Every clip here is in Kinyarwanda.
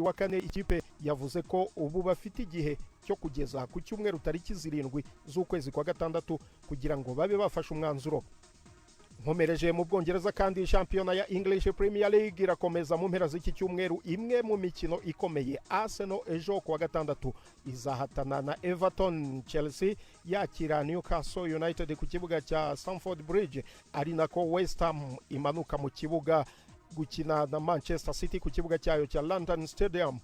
uyu wa kane ikipe yavuze ko ubu bafite igihe cyo kugeza ku cyumweru tariki 7 z'ukwezi kwa gatandatu kugira ngo babe bafashe umwanzuro. Nkomereje mu Bwongereza kandi shampiyona ya English Premier League irakomeza mu mpera z'iki cyumweru. Imwe mu mikino ikomeye, Arsenal ejo kwa gatandatu izahatana na Everton, Chelsea yakira Newcastle United ku kibuga cya Stamford Bridge, ari nako West Ham imanuka mu kibuga gukina na Manchester City ku kibuga cyayo cya London Stadium.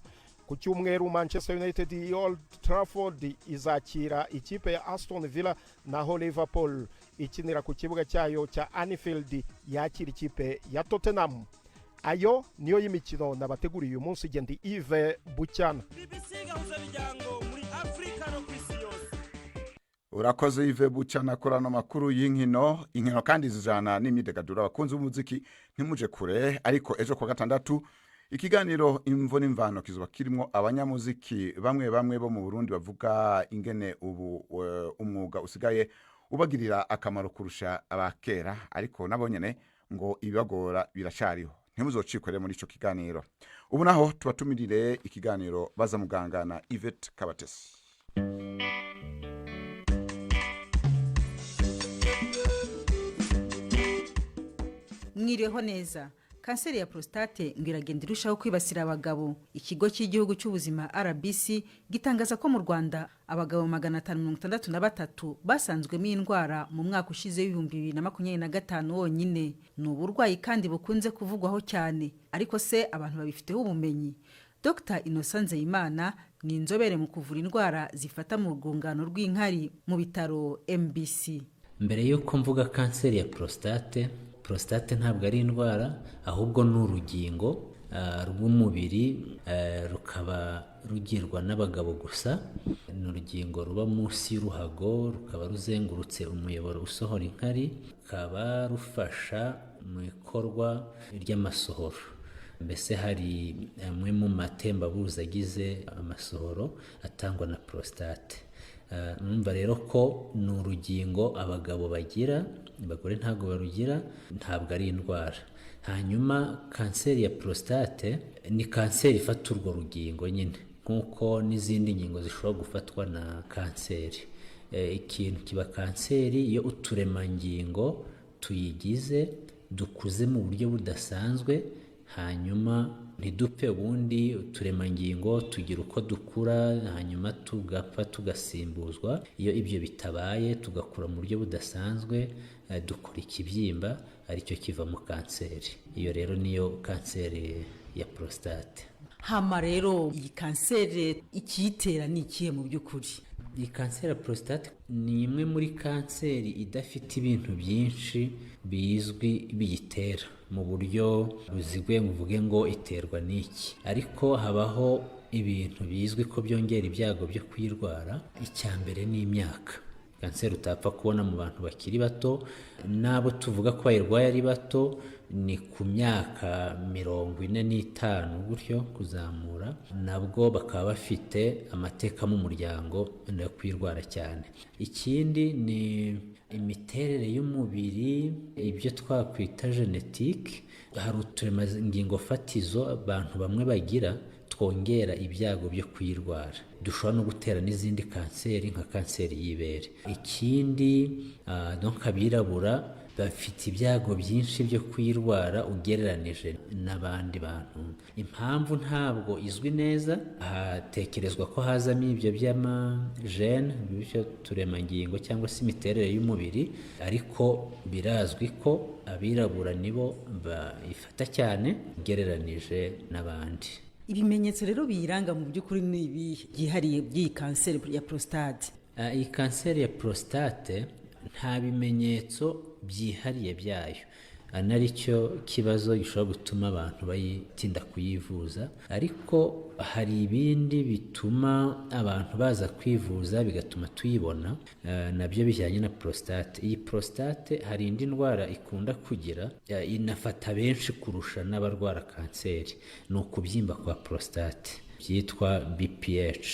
Ku cyumweru Manchester United Old Trafford izakira ikipe ya Aston Villa, naho Liverpool ikinira ku kibuga cyayo cya Anfield yakira ikipe ya Tottenham. Ayo niyo y'imikino nabateguriye uyu munsi. Gendi Yves Bucyana. Urakoze Yves Bucyana korano makuru y'inkino kandi zijana n'imyidagaduro. Abakunzi b'umuziki ntimuje kure, ariko ejo kwa gatandatu ikiganiro imvo n'imvano kizuba kirimo abanyamuziki bamwe bo mu Burundi bavuga ingene ubu umwuga usigaye ubagirira akamaro kurusha abakera, ariko nabo nyene ngo ibagora biracariho. Ntimuzocikore muri ico kiganiro. Ubu naho tubatumirire ikiganiro baza muganga na Yvette Kabatesi. Mwiriho neza. Kanseri ya prostate ngiragenda irushaho kwibasira abagabo. Ikigo cy'igihugu cy'ubuzima RBC gitangaza ko mu Rwanda abagabo 563 basanzwemo indwara mu mwaka ushize 2025 wonyine. Ni uburwayi kandi bukunze kuvugwaho cyane, ariko se abantu babifiteho ubumenyi? Dr. Innocent Nzeyimana ni inzobere mu kuvura indwara zifata mu rwungano rw'inkari mu bitaro MBC. Mbere yuko mvuga kanseri ya prostate ntabwo ari indwara, ahubwo ni urugingo rw'umubiri, rukaba rugirwa n'abagabo gusa. Ni urugingo ruba munsi y'uruhago, rukaba ruzengurutse umuyoboro usohora inkari, rukaba rufasha mu ikorwa ry'amasohoro. Mbese hari amwe mu matembabuzi agize amasohoro atangwa na prostate. Numva rero ko ni urugingo abagabo bagira, abagore ntabwo barugira, ntabwo ari indwara. Hanyuma kanseri ya prostate ni kanseri ifata urwo rugingo nyine, nk'uko n'izindi ngingo zishobora gufatwa na kanseri. Ikintu kiba kanseri iyo uturemangingo tuyigize dukuze mu buryo budasanzwe, hanyuma ntidupfe, ubundi uturemangingo tugira uko dukura, hanyuma tugapfa tugasimbuzwa. Iyo ibyo bitabaye, tugakura mu buryo budasanzwe, dukora ikibyimba, aricyo kiva mu kanseri. Iyo rero niyo kanseri ya prostate. Hama rero iyi kanseri ikiyitera ni ikihe mu by'ukuri? Iyi kanseri ya prostate ni imwe muri kanseri idafite ibintu byinshi bizwi biyitera mu buryo buziguye muvuge ngo iterwa n'iki, ariko habaho ibintu bizwi ko byongera ibyago byo kuyirwara. Icya mbere ni imyaka. Kanseri utapfa kubona mu bantu bakiri bato, nabo tuvuga ko bayirwaye ari bato ni ku myaka 45 gutyo kuzamura, nabwo bakaba bafite amateka mu muryango yo kwirwara cyane. Ikindi ni imiterere y'umubiri, ibyo twakwita genetique. Hari uturemangingo fatizo abantu bamwe bagira twongera ibyago byo kuyirwara. Dushobora no gutera n'izindi kanseri nka kanseri y'ibere. Ikindi donc abirabura bafite ibyago byinshi byo kuyirwara ugereranije n'abandi bantu. Impamvu ntabwo izwi neza, hatekerezwa ko hazamo ibyo by'amagene, bityo turemangingo cyangwa se imiterere y'umubiri, ariko birazwi ko abirabura nibo bayifata cyane ugereranije n'abandi. Ibimenyetso rero biyiranga mu by'ukuri ni ibihe byihariye by'iyi kanseri ya prostate? Iyi kanseri ya prostate nta bimenyetso byihariye byayo, anaricyo kibazo gishobora gutuma abantu bayitinda kuyivuza. Ariko hari ibindi bituma abantu baza kwivuza bigatuma tuyibona, nabyo bijyanye na prostate. Iyi prostate hari indi ndwara ikunda kugira, inafata benshi kurusha n'abarwara kanseri, ni ukubyimba kwa prostate, byitwa BPH.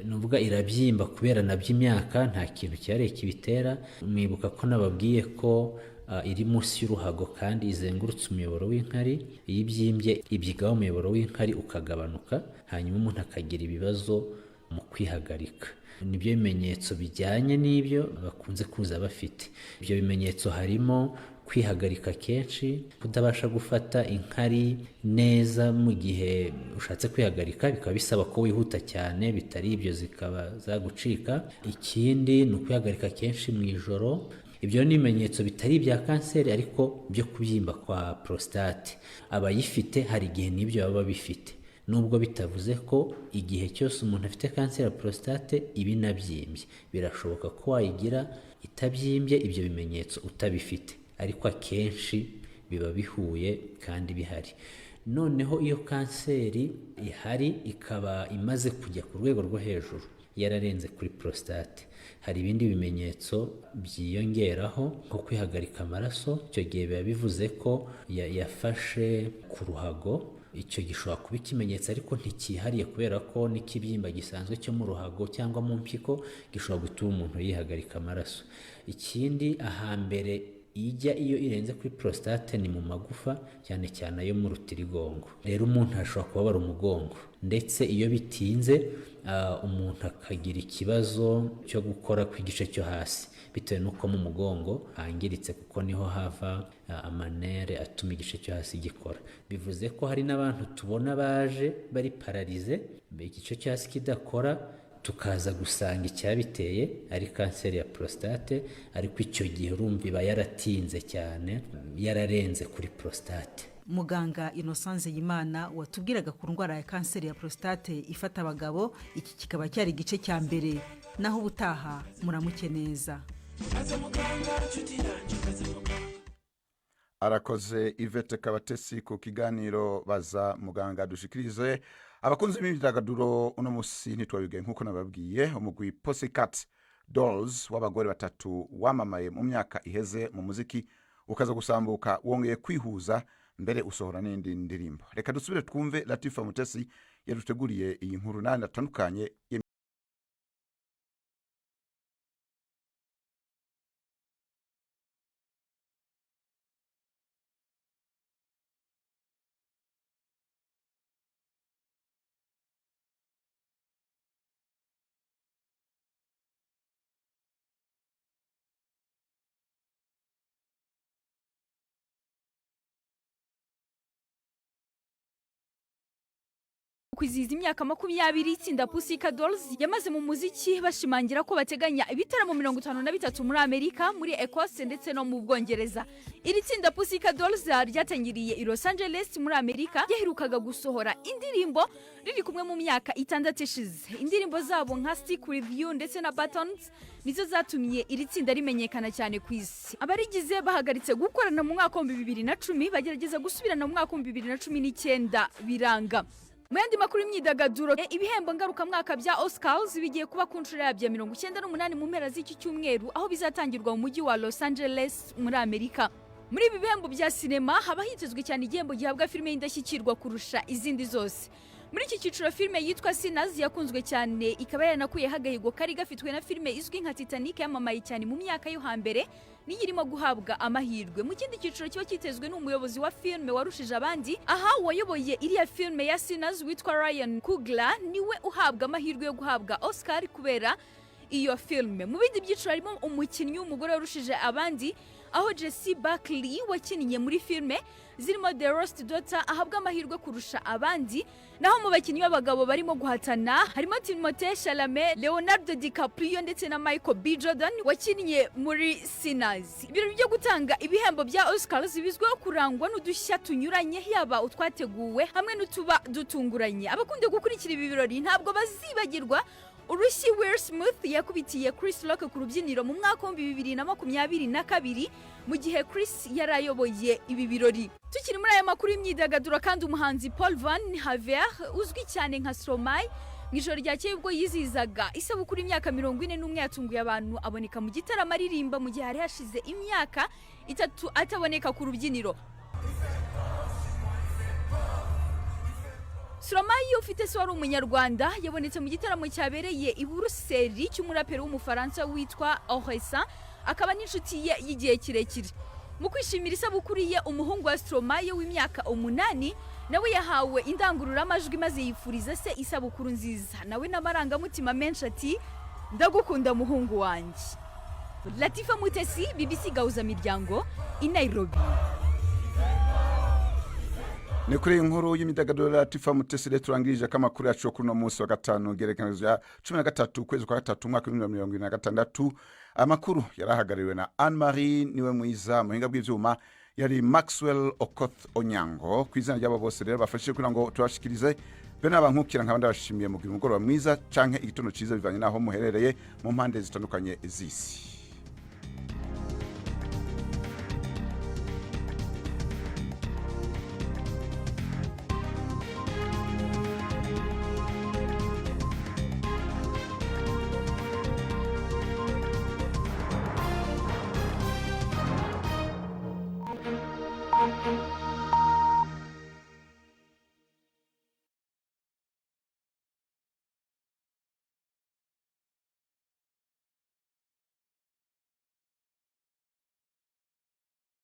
Nuvuga irabyimba kubera nabyo imyaka, nta kintu cyare kibitera. Mwibuka ko nababwiye ko iri munsi y'uruhago kandi izengurutse umuyoboro w'inkari. Iyo ibyimbye ibyigaho umuyoboro w'inkari ukagabanuka, hanyuma umuntu akagira ibibazo mu kwihagarika. Nibyo bimenyetso bijyanye n'ibyo bakunze kuza bafite. Ibyo bimenyetso harimo kwihagarika kenshi, kutabasha gufata inkari neza mu gihe ushatse kwihagarika, bikaba bisaba ko wihuta cyane, bitari ibyo zikaba zagucika. Ikindi ni ukwihagarika kenshi mu ijoro. Ibyo ni ibimenyetso bitari ibya kanseri ariko byo kubyimba kwa prostate. Abayifite hari igihe n'ibyo baba bifite, nubwo bitavuze ko igihe cyose umuntu afite kanseri ya prostate iba inabyimbye. Birashoboka ko wayigira itabyimbye ibyo bimenyetso utabifite, ariko akenshi biba bihuye kandi bihari. Noneho iyo kanseri ihari ikaba imaze kujya ku rwego rwo hejuru, yararenze kuri prostate, hari ibindi bimenyetso byiyongeraho nko kwihagarika amaraso. Icyo gihe biba bivuze ko yafashe ku ruhago. Icyo gishobora kuba ikimenyetso ariko ntikihariye, kubera ko n'ikibyimba gisanzwe cyo mu ruhago cyangwa mu mpyiko gishobora gutuma umuntu yihagarika amaraso. Ikindi ahambere ijya iyo irenze kuri prostate ni mu magufa, cyane cyane ayo mu rutirigongo. Rero umuntu ashobora kubabara umugongo, ndetse iyo bitinze umuntu akagira ikibazo cyo gukora kw'igice cyo hasi, bitewe n'uko mu mugongo hangiritse, kuko niho hava amanere atuma igice cyo hasi gikora. Bivuze ko hari n'abantu tubona baje bari pararize, igice cyo hasi kidakora, tukaza gusanga icyabiteye ari kanseri ya prostate, ariko icyo gihe urumva iba yaratinze cyane, yararenze kuri prostate. Muganga Innocence Yimana watubwiraga ku ndwara ya kanseri ya prostate ifata abagabo, iki kikaba cyari igice cya mbere. Naho ubutaha muramuke neza. Arakoze Yvette Kabatesi ku kiganiro baza muganga. Dushikirize abakunzi b'imyidagaduro uno musi ntitwabigaye nk'uko nababwiye. Umugwi Pussycat Dolls w'abagore batatu wamamaye mu myaka iheze mu muziki ukaza gusambuka, wongeye kwihuza mbere usohora n'indi ndirimbo. Reka dusubire twumve Latifa Mutesi yaduteguriye iyi nkuru n'andi atandukanye. kwizihiza imyaka 20 itsinda Pussycat Dolls yamaze mu muziki, bashimangira ko bateganya ibitaramo 53 muri Amerika, muri Ecosse ndetse no mu Bwongereza. Iri tsinda Pussycat Dolls ryatangiriye i Los Angeles muri Amerika, yaherukaga gusohora indirimbo riri kumwe mu myaka 6 ishize. Indirimbo zabo nka Stick With You ndetse na Buttons nizo zatumye iri tsinda rimenyekana cyane ku isi. Abarigize bahagaritse gukorana mu mwaka wa 2010, bagerageza gusubirana mu mwaka wa 2019 biranga. Mu yandi makuru y'imyidagaduro, ibihembo ngaruka mwaka bya Oscars bigiye kuba ku nshuro ya 98 mu mpera z'iki cyumweru, aho bizatangirwa mu mujyi wa Los Angeles muri Amerika. Muri ibi bihembo bya sinema haba hitezwe cyane igihembo gihabwa filime y'indashyikirwa kurusha izindi zose. Muri iki cyiciro filime yitwa Sinners yakunzwe cyane, ikaba yaranakuye hagahigo kari gafitwe na filime izwi nka Titanic yamamaye cyane mu myaka yo hambere, niyo irimo guhabwa amahirwe. Mu kindi cyiciro kiba kitezwe n'umuyobozi wa filime warushije abandi, aha wayoboye iriya filime ya Sinners witwa Ryan Coogler niwe uhabwa amahirwe yo guhabwa Oscar kubera iyo filime. Mu bindi byiciro harimo umukinnyi w'umugore warushije abandi, aho Jessie Buckley wakiniye muri filime zirimo The Lost Daughter ahabwa amahirwe kurusha abandi. Naho mu bakinnyi b'abagabo barimo guhatana harimo Timothée Chalamet, Leonardo DiCaprio ndetse na Michael B. Jordan wakiniye muri Sinners. Ibirori byo gutanga ibihembo bya Oscars bizwiho kurangwa n'udushya tunyuranye, yaba utwateguwe hamwe n'utuba dutunguranye. Abakunde gukurikira ibi birori ntabwo bazibagirwa urushyi Will Smith yakubitiye Chris Rock ku rubyiniro mu mwaka wa 2022 mu gihe Chris yarayoboye ibi birori. Tukiri muri aya makuru y'imyidagaduro kandi, umuhanzi Paul Van Haver uzwi cyane nka Stromae mu ijoro ryakeye ubwo yizihizaga isabukuru y'imyaka 41 yatunguye abantu, aboneka mu gitaramo aririmba mu gihe hari hashize imyaka 3 ataboneka ku rubyiniro. Stromae ufite se wari umunyarwanda yabonetse mu gitaramo cyabereye i Buruseli cy'umuraperi w'umufaransa witwa Orelsan, akaba n'inshuti ye y'igihe kirekire. mu kwishimira isabukuru ye umuhungu wa Stromae w'imyaka 8 nawe yahawe indangururamajwi maze yifuriza se isabukuru nziza, nawe n'amarangamutima menshi ati ndagukunda muhungu wanjye. Latifa Mutesi, BBC Gauza Miryango, i Nairobi. Ni kuri inkuru y'imyidagaduro Latifa Mutesi rero turangirije amakuru yacu kuri no munsi wa gatanu gerekezo ya 13 kwezi kwa gatatu mwaka 2026. Amakuru yarahagariwe na Anne Marie niwe mwiza muhinga bw'ivyuma yari Maxwell Okoth Onyango. Kwizana ryabo bose rero bafashije kugira ngo tubashikirize bene abankukira nkabandi bashimiye mu mugoroba mwiza canke igitondo ciza bivanye naho muherereye mu mpande zitandukanye z'isi.